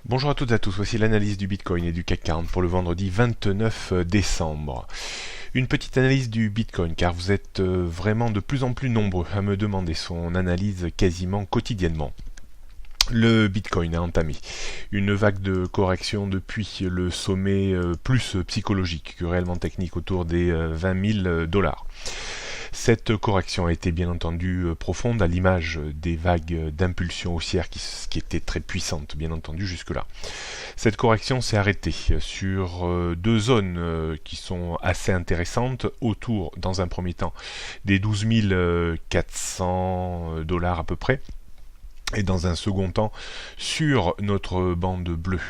Bonjour à toutes et à tous, voici l'analyse du Bitcoin et du CAC 40 pour le vendredi 29 décembre. Une petite analyse du Bitcoin car vous êtes vraiment de plus en plus nombreux à me demander son analyse quasiment quotidiennement. Le Bitcoin a entamé une vague de correction depuis le sommet plus psychologique que réellement technique autour des 20 000 $. Cette correction a été bien entendu profonde à l'image des vagues d'impulsion haussière qui étaient très puissantes bien entendu jusque-là. Cette correction s'est arrêtée sur deux zones qui sont assez intéressantes autour dans un premier temps des 12 400 $ à peu près. Et dans un second temps, sur notre bande bleue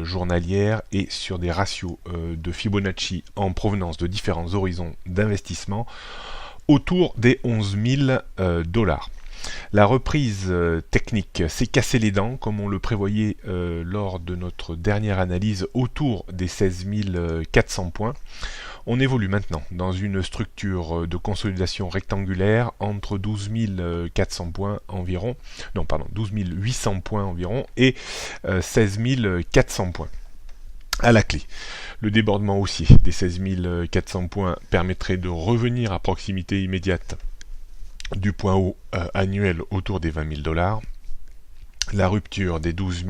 journalière et sur des ratios de Fibonacci en provenance de différents horizons d'investissement autour des 11 000 $. La reprise technique s'est cassé les dents, comme on le prévoyait lors de notre dernière analyse, autour des 16 400 points. On évolue maintenant dans une structure de consolidation rectangulaire entre 12 400 points environ, 12 800 points environ et 16 400 points. À la clé, le débordement haussier des 16 400 points permettrait de revenir à proximité immédiate du point haut annuel autour des 20 000 $. La rupture des 12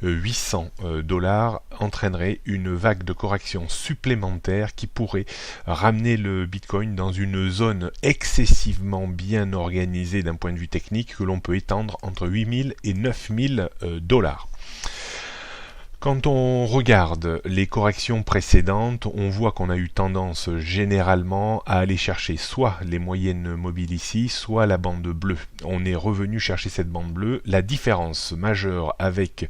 800 $ entraînerait une vague de correction supplémentaire qui pourrait ramener le Bitcoin dans une zone excessivement bien organisée d'un point de vue technique que l'on peut étendre entre 8 000 et 9 000 $. Quand on regarde les corrections précédentes, on voit qu'on a eu tendance généralement à aller chercher soit les moyennes mobiles ici, soit la bande bleue. On est revenu chercher cette bande bleue. La différence majeure avec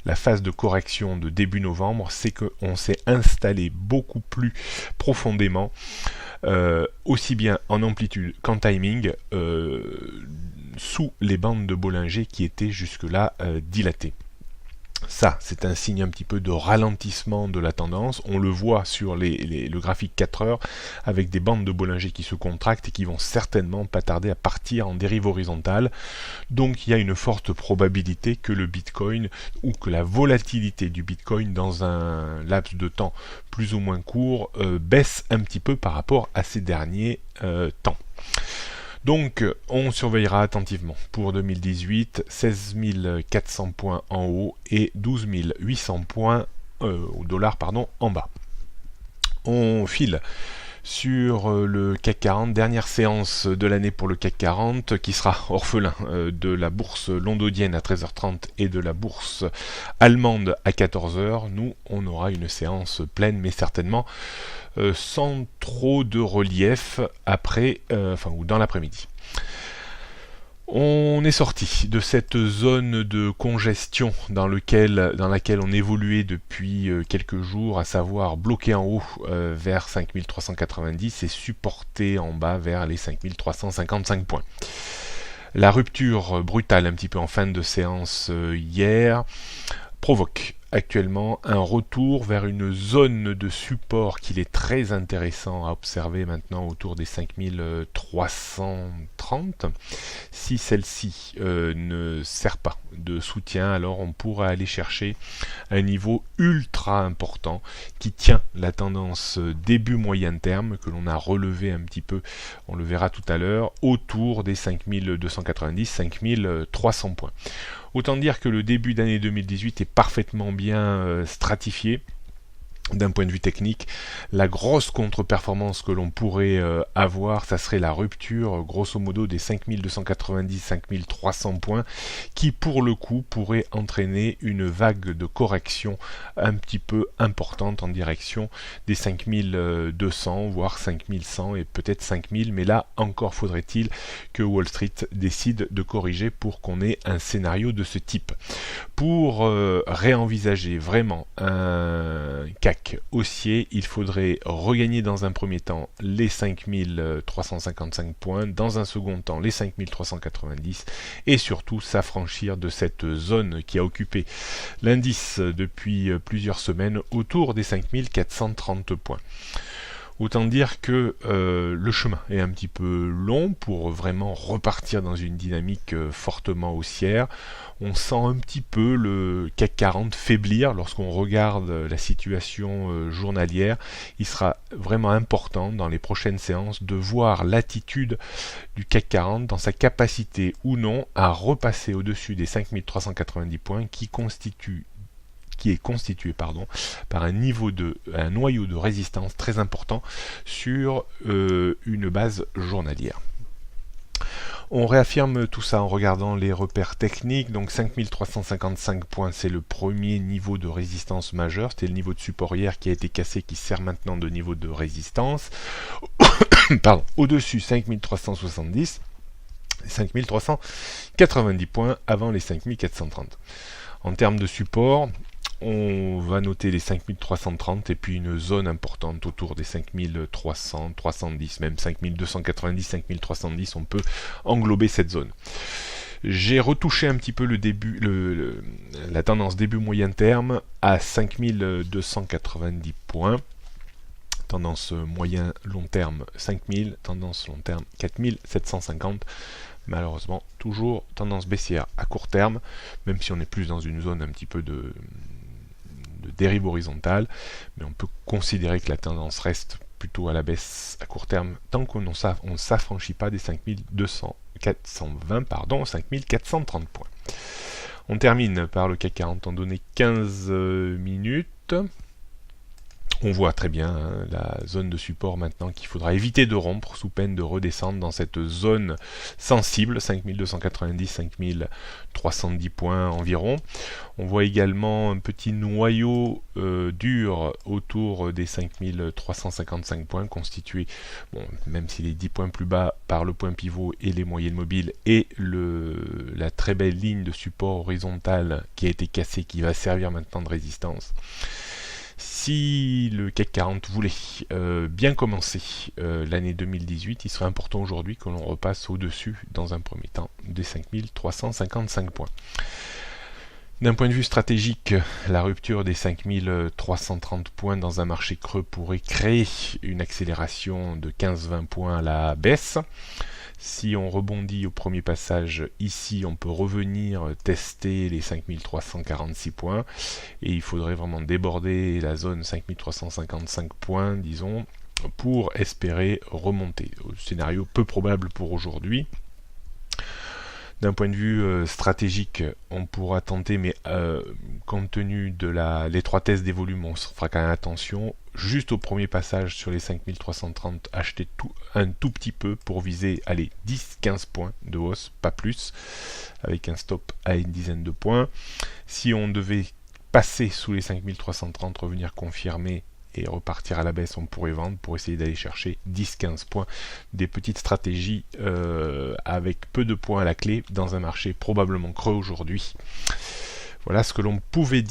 la phase de correction de début novembre, c'est qu'on s'est installé beaucoup plus profondément, aussi bien en amplitude qu'en timing, sous les bandes de Bollinger qui étaient jusque-là dilatées. Ça, c'est un signe un petit peu de ralentissement de la tendance. On le voit sur le graphique 4 heures avec des bandes de Bollinger qui se contractent et qui vont certainement pas tarder à partir en dérive horizontale. Donc il y a une forte probabilité que le Bitcoin ou que la volatilité du Bitcoin dans un laps de temps plus ou moins court baisse un petit peu par rapport à ces derniers temps. Donc, on surveillera attentivement pour 2018, 16 400 points en haut et 12 800 points dollars en bas. On file sur le CAC 40, dernière séance de l'année pour le CAC 40 qui sera orphelin de la bourse londonienne à 13h30 et de la bourse allemande à 14h. Nous, on aura une séance pleine mais certainement sans trop de relief après, ou dans l'après-midi. On est sorti de cette zone de congestion dans laquelle on évoluait depuis quelques jours, à savoir bloqué en haut vers 5390 et supporté en bas vers les 5355 points. La rupture brutale un petit peu en fin de séance hier provoque actuellement un retour vers une zone de support qu'il est très intéressant à observer maintenant autour des 5330. Si celle-ci ne sert pas de soutien, alors on pourra aller chercher un niveau ultra important qui tient la tendance début moyen terme que l'on a relevé un petit peu, on le verra tout à l'heure, autour des 5290-5300 points. Autant dire que le début d'année 2018 est parfaitement bien stratifié. D'un point de vue technique, la grosse contre-performance que l'on pourrait avoir, ça serait la rupture grosso modo des 5290-5300 points qui pour le coup pourrait entraîner une vague de correction un petit peu importante en direction des 5200 voire 5100 et peut-être 5000, mais là encore faudrait-il que Wall Street décide de corriger pour qu'on ait un scénario de ce type. Pour réenvisager vraiment un CAC haussier, il faudrait regagner dans un premier temps les 5355 points, dans un second temps les 5390 et surtout s'affranchir de cette zone qui a occupé l'indice depuis plusieurs semaines autour des 5430 points. Autant dire que le chemin est un petit peu long pour vraiment repartir dans une dynamique fortement haussière. On sent un petit peu le CAC 40 faiblir lorsqu'on regarde la situation journalière. Il sera vraiment important dans les prochaines séances de voir l'attitude du CAC 40 dans sa capacité ou non à repasser au-dessus des 5390 points qui est constitué par un noyau de résistance très important sur une base journalière. On réaffirme tout ça en regardant les repères techniques. Donc 5355 points, c'est le premier niveau de résistance majeur. C'était le niveau de support hier qui a été cassé, qui sert maintenant de niveau de résistance. Pardon, au-dessus 5370, 5390 points avant les 5430. En termes de support, on va noter les 5330 et puis une zone importante autour des 5300, 310, même 5290, 5310, on peut englober cette zone. J'ai retouché un petit peu la tendance début moyen terme à 5290 points. Tendance moyen long terme 5000, tendance long terme 4750. Malheureusement, toujours tendance baissière à court terme, même si on est plus dans une zone un petit peu de dérive horizontale, mais on peut considérer que la tendance reste plutôt à la baisse à court terme tant qu'on ne s'affranchit pas des 5430 points. On termine par le CAC 40 en données 15 minutes. On voit très bien la zone de support maintenant qu'il faudra éviter de rompre sous peine de redescendre dans cette zone sensible, 5290, 5310 points environ. On voit également un petit noyau dur autour des 5355 points constitué, même s'il est 10 points plus bas par le point pivot et les moyennes mobiles et la très belle ligne de support horizontale qui a été cassée, qui va servir maintenant de résistance. Si le CAC 40 voulait bien commencer l'année 2018, il serait important aujourd'hui que l'on repasse au-dessus, dans un premier temps, des 5355 points. D'un point de vue stratégique, la rupture des 5330 points dans un marché creux pourrait créer une accélération de 15-20 points à la baisse. Si on rebondit au premier passage ici, on peut revenir tester les 5346 points et il faudrait vraiment déborder la zone 5355 points, disons, pour espérer remonter. Scénario peu probable pour aujourd'hui. D'un point de vue stratégique, on pourra tenter, mais compte tenu de l'étroitesse des volumes, on fera quand même attention. Juste au premier passage sur les 5330, acheter un tout petit peu pour viser 10-15 points de hausse, pas plus, avec un stop à une dizaine de points. Si on devait passer sous les 5330, revenir confirmer et repartir à la baisse, on pourrait vendre pour essayer d'aller chercher 10-15 points, des petites stratégies avec peu de points à la clé dans un marché probablement creux aujourd'hui. Voilà ce que l'on pouvait dire.